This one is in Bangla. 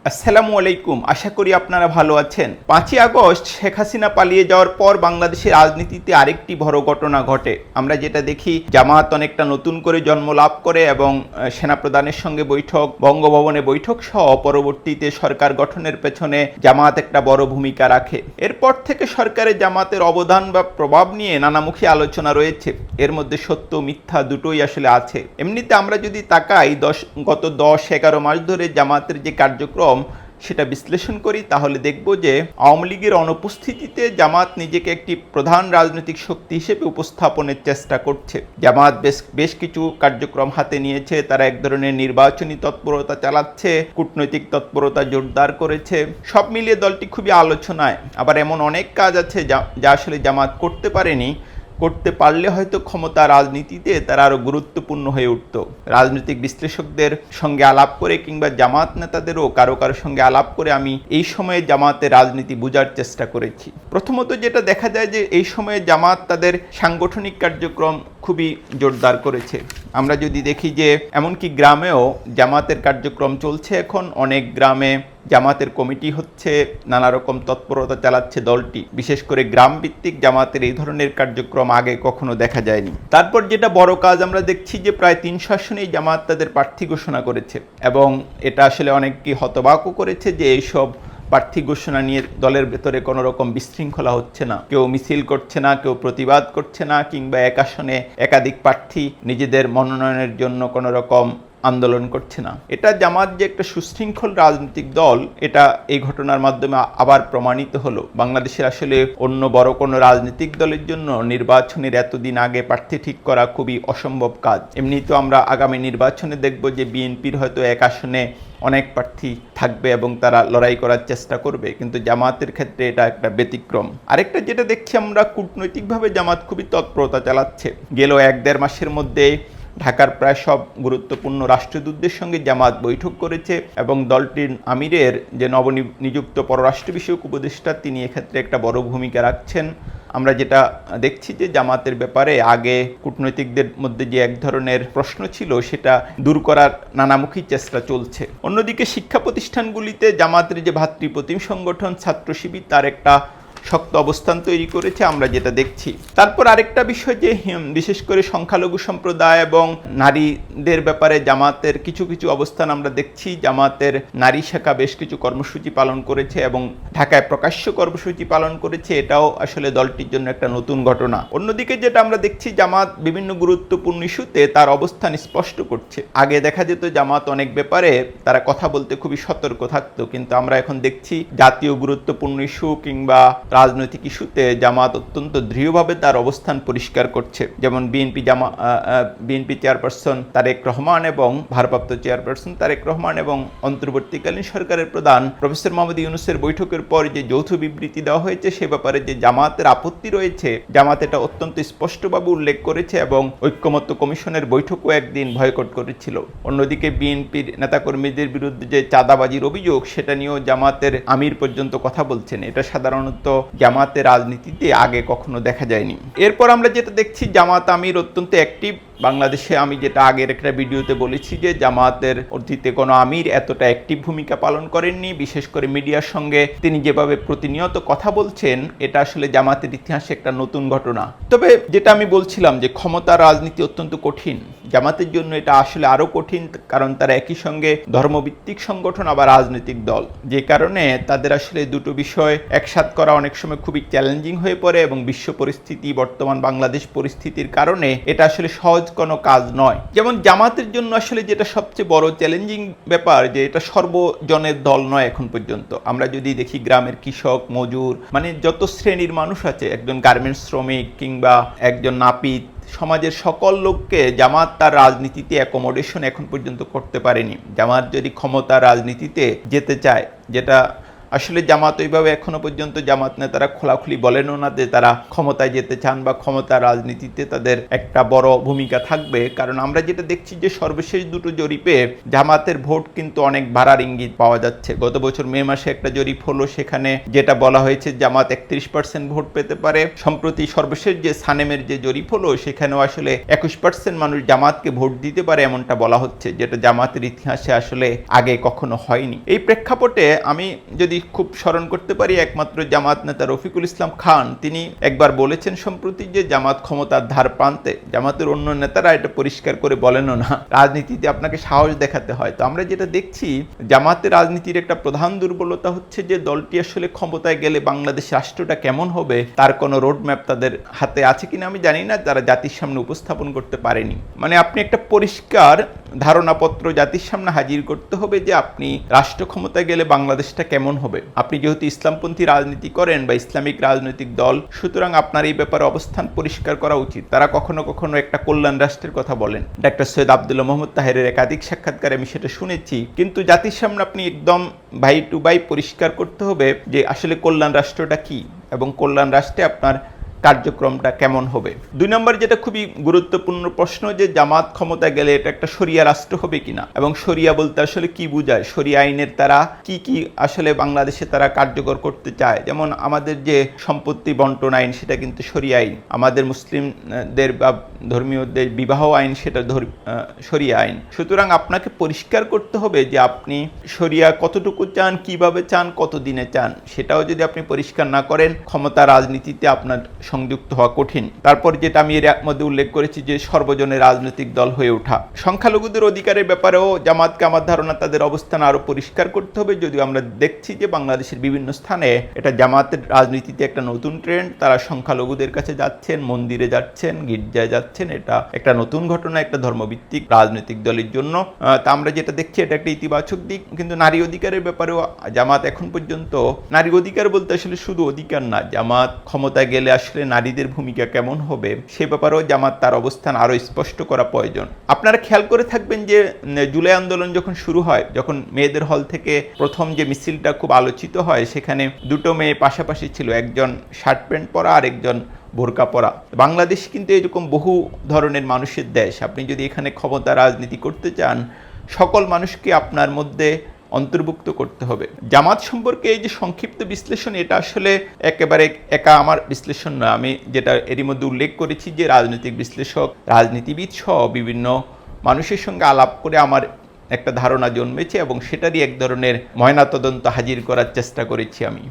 আসসালামু আলাইকুম, আশা করি আপনারা ভালো আছেন। 5ই আগস্ট শেখ হাসিনা পালিয়ে যাওয়ার পর বাংলাদেশের রাজনীতিতে আরেকটি বড় ঘটনা ঘটে। আমরা যেটা দেখি, জামাত অনেকটা নতুন করে জন্ম লাভ করে এবং সেনাপ্রধানের সঙ্গে বৈঠক, বঙ্গভবনে বৈঠক সহ পরবর্তীতে সরকার গঠনের পেছনে জামাত একটা বড় ভূমিকা রাখে। এরপর থেকে সরকারে জামাতের অবদান বা প্রভাব নিয়ে নানামুখী আলোচনা রয়েছে। এর মধ্যে সত্য মিথ্যা দুটোই আসলে আছে। এমনিতে আমরা যদি তাকাই গত 10-11 মাস ধরে জামাতের যে কার্যক্রম সেটা বিশ্লেষণ করি, তাহলে দেখব যে আওয়ামী লীগের অনুপস্থিতিতে জামাত নিজেকে একটি প্রধান রাজনৈতিক শক্তি হিসেবে উপস্থাপনের চেষ্টা করছে। জামাত বেশ কিছু কার্যক্রম হাতে নিয়েছে। তারা এক ধরনের নির্বাচনী তৎপরতা চালাচ্ছে, কূটনৈতিক তৎপরতা জোরদার করেছে। সব মিলিয়ে দলটি খুবই আলোচনায়। আবার এমন অনেক কাজ আছে যা আসলে জামাত করতে পারেনি। করতে পারলে হয়তো ক্ষমতা রাজনীতিতে তারা আরও গুরুত্বপূর্ণ হয়ে উঠত। রাজনৈতিক বিশ্লেষকদের সঙ্গে আলাপ করে কিংবা জামাত নেতাদেরও কারো সঙ্গে আলাপ করে আমি এই সময়ে জামাতের রাজনীতি বোঝার চেষ্টা করেছি। প্রথমত যেটা দেখা যায় যে এই সময়ে জামাত তাদের সাংগঠনিক কার্যক্রম খুবই জোরদার করেছে। আমরা যদি দেখি যে এমনকি গ্রামেও জামাতের কার্যক্রম চলছে। এখন অনেক গ্রামে জামাতের কমিটি হচ্ছে, নানা রকম তৎপরতা চালাচ্ছে দলটি। বিশেষ করে গ্রাম ভিত্তিক জামাতের এই ধরনের কার্যক্রম আগে কখনো দেখা যায়নি। তারপর যেটা বড় কাজ আমরা দেখছি যে প্রায় 300 আসনেই জামাত তাদের প্রার্থী ঘোষণা করেছে এবং এটা আসলে অনেককে হতবাকও করেছে যে এইসব প্রার্থী ঘোষণা নিয়ে দলের ভেতরে কোনো রকম বিশৃঙ্খলা হচ্ছে না। কেউ মিছিল করছে না, কেউ প্রতিবাদ করছে না, কিংবা এক আসনে একাধিক প্রার্থী নিজেদের মনোনয়নের জন্য কোনো রকম আন্দোলন করছে না। এটা জামাত যে একটা সুশৃঙ্খল রাজনৈতিক দল, এটা এই ঘটনার মাধ্যমে আবার প্রমাণিত হলো। বাংলাদেশের আসলে অন্য বড় কোনো রাজনৈতিক দলের জন্য নির্বাচনের এতদিন আগে প্রার্থী ঠিক করা খুবই অসম্ভব কাজ। এমনি তো আমরা আগামী নির্বাচনে দেখব যে বিএনপির হয়তো এক আসনে অনেক প্রার্থী থাকবে এবং তারা লড়াই করার চেষ্টা করবে, কিন্তু জামাতের ক্ষেত্রে এটা একটা ব্যতিক্রম। আরেকটা যেটা দেখছি আমরা, কূটনৈতিকভাবে জামাত খুবই তৎপরতা চালাচ্ছে। গেল 1-1.5 মাসের মধ্যে ঢাকার প্রায় সব গুরুত্বপূর্ণ রাষ্ট্রদূতদের সঙ্গে জামাত বৈঠক করেছে এবং দলটির আমিরের যে নবনিযুক্ত পররাষ্ট্র বিষয়ক উপদেষ্টা, তিনি এক্ষেত্রে একটা বড় ভূমিকা রাখছেন। আমরা যেটা দেখছি যে জামাতের ব্যাপারে আগে কূটনৈতিকদের মধ্যে যে এক ধরনের প্রশ্ন ছিল, সেটা দূর করার নানামুখী চেষ্টা চলছে। অন্যদিকে শিক্ষা প্রতিষ্ঠানগুলিতে জামাতের যে ভাতৃপ্রতিম সংগঠন ছাত্র শিবির, তার একটা শক্ত অবস্থান তৈরি করেছে, আমরা যেটা দেখছি। তারপর আরেকটা বিষয় যে বিশেষ করে সংখ্যালঘু সম্প্রদায় এবং নারীদের ব্যাপারে জামাতের কিছু অবস্থান আমরা দেখছি। জামাতের নারী শাখা বেশ কিছু কর্মসূচি পালন করেছে এবং ঢাকায় প্রকাশ্য কর্মসূচি পালন করেছে। এটাও আসলে দলটির জন্য একটা নতুন ঘটনা। অন্যদিকে যেটা আমরা দেখছি, জামাত বিভিন্ন গুরুত্বপূর্ণ ইস্যুতে তার অবস্থান স্পষ্ট করছে। আগে দেখা যেত জামাত অনেক ব্যাপারে তারা কথা বলতে খুবই সতর্ক থাকতো, কিন্তু আমরা এখন দেখছি জাতীয় গুরুত্বপূর্ণ ইস্যু কিংবা রাজনৈতিক ইস্যুতে জামাত অত্যন্ত দৃঢ়ভাবে তার অবস্থান পরিষ্কার করছে। যেমন বিএনপি চেয়ারপারসন তারেক রহমান এবং ভারপ্রাপ্ত চেয়ারপারসন তারেক রহমান এবং অন্তর্বর্তীকালীন সরকারের প্রধান প্রফেসর মোহাম্মদ ইউনূসের বৈঠকের পর যে যৌথ বিবৃতি দেওয়া হয়েছে, সে ব্যাপারে যে জামাতের আপত্তি রয়েছে, জামাত এটা অত্যন্ত স্পষ্টভাবে উল্লেখ করেছে এবং ঐক্যমত্য কমিশনের বৈঠকও একদিন বয়কট করেছিল। অন্যদিকে বিএনপির নেতাকর্মীদের বিরুদ্ধে যে চাঁদাবাজির অভিযোগ, সেটা নিয়েও জামাতের আমির পর্যন্ত কথা বলছেন। এটা সাধারণত জামাতের রাজনীতিতে আগে কখনো দেখা যায়নি। এরপর আমরা যেটা দেখছি, জামাত আমির অত্যন্ত অ্যাক্টিভ বাংলাদেশে। আমি যেটা আগের একটা ভিডিওতে বলেছি যে জামাতের অতীতে কোনো আমির এতটা অ্যাক্টিভ ভূমিকা পালন করেননি। বিশেষ করে মিডিয়ার সঙ্গে তিনি যেভাবে প্রতিনিয়ত কথা বলছেন, এটা আসলে জামাতের ইতিহাসে একটা নতুন ঘটনা। তবে যেটা আমি বলছিলাম যে ক্ষমতার রাজনীতি অত্যন্ত কঠিন, জামাতের জন্য এটা আসলে আরো কঠিন, কারণ তারা একই সঙ্গে ধর্মভিত্তিক সংগঠন আবার রাজনৈতিক দল। যে কারণে তাদের আসলে দুটো বিষয় একসাথ করা অনেক সময় খুবই চ্যালেঞ্জিং হয়ে পড়ে এবং বিশ্ব পরিস্থিতি, বর্তমান বাংলাদেশ পরিস্থিতির কারণে এটা আসলে সহজ কোনো কাজ নয়। যেমন জামাতের জন্য আসলে যেটা সবচেয়ে বড় চ্যালেঞ্জিং ব্যাপার, যে এটা সর্বজনের দল নয় এখন পর্যন্ত। আমরা যদি দেখি গ্রামের কৃষক, মজুর, মানে যত শ্রেণীর মানুষ আছে, একজন গার্মেন্টস শ্রমিক কিংবা একজন নাপিত, সমাজের সকল লোককে জামাত তার রাজনীতিতে অ্যাকোমোডেশন এখন পর্যন্ত করতে পারেনি। জামাত যদি ক্ষমতার রাজনীতিতে যেতে চায়, যেটা আসলে জামাত ওইভাবে এখনো পর্যন্ত জামাত নেতারা খোলাখুলি বলেনও না যে তারা ক্ষমতায় যেতে চান বা ক্ষমতা রাজনীতিতে তাদের একটা বড় ভূমিকা থাকবে। কারণ আমরা যেটা দেখছি যে সর্বশেষ দুটো জরিপে জামাতের ভোট কিন্তু অনেক বাড়ার ইঙ্গিত পাওয়া যাচ্ছে। গত বছর মে মাসে একটা জরিপ হলো, সেখানে যেটা বলা হয়েছে জামাত 31% ভোট পেতে পারে। সম্প্রতি সর্বশেষ যে সানেমের যে জরিপ হলো, সেখানেও আসলে 21% মানুষ জামাতকে ভোট দিতে পারে এমনটা বলা হচ্ছে, যেটা জামাতের ইতিহাসে আসলে আগে কখনো হয়নি। এই প্রেক্ষাপটে আমি যদি খুব স্মরণ করতে পারি, একমাত্র জামাত নেতা রফিকুল ইসলাম খান তিনি একবার বলেছেন সম্প্রতি যে জামাত ক্ষমতার ধার প্রান্তে। জামাতের অন্য নেতারা এটা পরিষ্কার করে বলেনও না। রাজনীতিতে আপনাকে সাহস দেখাতে হয়। তো আমরা যেটা দেখছি, জামাতের রাজনীতির একটা প্রধান দুর্বলতা হচ্ছে যে দলটি আসলে ক্ষমতায় গেলে বাংলাদেশ রাষ্ট্রটা কেমন হবে তার কোনো রোডম্যাপ তাদের হাতে আছে কিনা আমি জানি না, তারা জাতির সামনে উপস্থাপন করতে পারেনি। মানে আপনি একটা পরিষ্কার ধারণাপত্র জাতির সামনে হাজির করতে হবে যে আপনি রাষ্ট্র ক্ষমতায় গেলে বাংলাদেশটা কেমন হবে। আপনি যেহেতু ইসলামপন্থী রাজনীতি করেন বা ইসলামিক রাজনৈতিক দল, সুতরাং আপনার এই ব্যাপারে অবস্থান পরিষ্কার করা উচিত। তারা কখনো কখনো একটা কল্যাণ রাষ্ট্রের কথা বলেন। ডাক্তার সৈয়দ আব্দুল্লাহ মোহাম্মদ তাহেরের একাধিক সাক্ষাৎকারে আমি সেটা শুনেছি, কিন্তু জাতির সামনে আপনি একদম ভাই টু ভাই পরিষ্কার করতে হবে যে আসলে কল্যাণ রাষ্ট্রটা কি এবং কল্যাণ রাষ্ট্রে আপনার কার্যক্রমটা কেমন হবে। 2 নম্বর যেটা খুবই গুরুত্বপূর্ণ প্রশ্ন, যে জামাত ক্ষমতায় গেলে এটা একটা শরিয়া রাষ্ট্র হবে কিনা, এবং শরিয়া বলতে আসলে কি বোঝায়, শরিয়া আইনের তারা কি কি আসলে বাংলাদেশে তারা কার্যকর করতে চায়। যেমন আমাদের যে সম্পত্তি বন্টন আইন সেটা কিন্তু শরিয়া আইন, আমাদের মুসলিমদের বা ধর্মীয়দের বিবাহ আইন সেটা শরিয়া আইন। সুতরাং আপনাকে পরিষ্কার করতে হবে যে আপনি শরিয়া কতটুকু চান, কিভাবে চান, কতদিনে চান। সেটাও যদি আপনি পরিষ্কার না করেন, ক্ষমতা রাজনীতিতে আপনার সংযুক্ত হওয়া কঠিন। তারপর যেটা আমি এর মধ্যে উল্লেখ করেছি যে সর্বজনের রাজনৈতিক দল হয়ে ওঠা। সংখ্যালঘুদের অধিকারের ব্যাপারেও জামাতকে আমার ধারণা তাদের অবস্থান আরো পরিষ্কার করতে হবে। যদিও আমরা দেখছি যে বাংলাদেশের বিভিন্ন স্থানে এটা জামাতের রাজনীতিতে একটা নতুন ট্রেন্ড, তারা সংখ্যালঘুদের কাছে যাচ্ছেন, মন্দিরে যাচ্ছেন, গির্জায় যাচ্ছেন। এটা একটা নতুন ঘটনা একটা ধর্মভিত্তিক রাজনৈতিক দলের জন্য। তা আমরা যেটা দেখছি এটা একটা ইতিবাচক দিক। কিন্তু নারী অধিকারের ব্যাপারেও জামাত এখন পর্যন্ত, নারী অধিকার বলতে আসলে শুধু অধিকার না, জামাত ক্ষমতায় গেলে আসলে নারীদের ভূমিকা কেমন হবে সে ব্যাপারেও জামাত তার অবস্থান আরো স্পষ্ট করা প্রয়োজন। আপনারা খেয়াল করে থাকবেন যে জুলাই আন্দোলন যখন শুরু হয়, যখন মেয়েদের হল থেকে প্রথম যে মিছিলটা খুব আলোচিত হয়, সেখানে দুটো মেয়ে পাশাপাশি ছিল, একজন শার্ট প্যান্ট পরা আর একজন বোরকা পরা। বাংলাদেশ কিন্তু এরকম বহু ধরনের মানুষের দেশ। আপনি যদি এখানে ক্ষমতা রাজনীতি করতে চান, সকল মানুষকে আপনার মধ্যে অন্তর্ভুক্ত করতে হবে। জামাত সম্পর্কে এই যে সংক্ষিপ্ত বিশ্লেষণ, এটা আসলে একেবারে একা আমার বিশ্লেষণ নয়। আমি যেটা এরই মধ্যে উল্লেখ করেছি যে রাজনৈতিক বিশ্লেষক, রাজনীতিবিদ সহ বিভিন্ন মানুষের সঙ্গে আলাপ করে আমার একটা ধারণা জন্মেছে এবং সেটারই এক ধরনের ময়নাতদন্ত হাজির করার চেষ্টা করেছি আমি।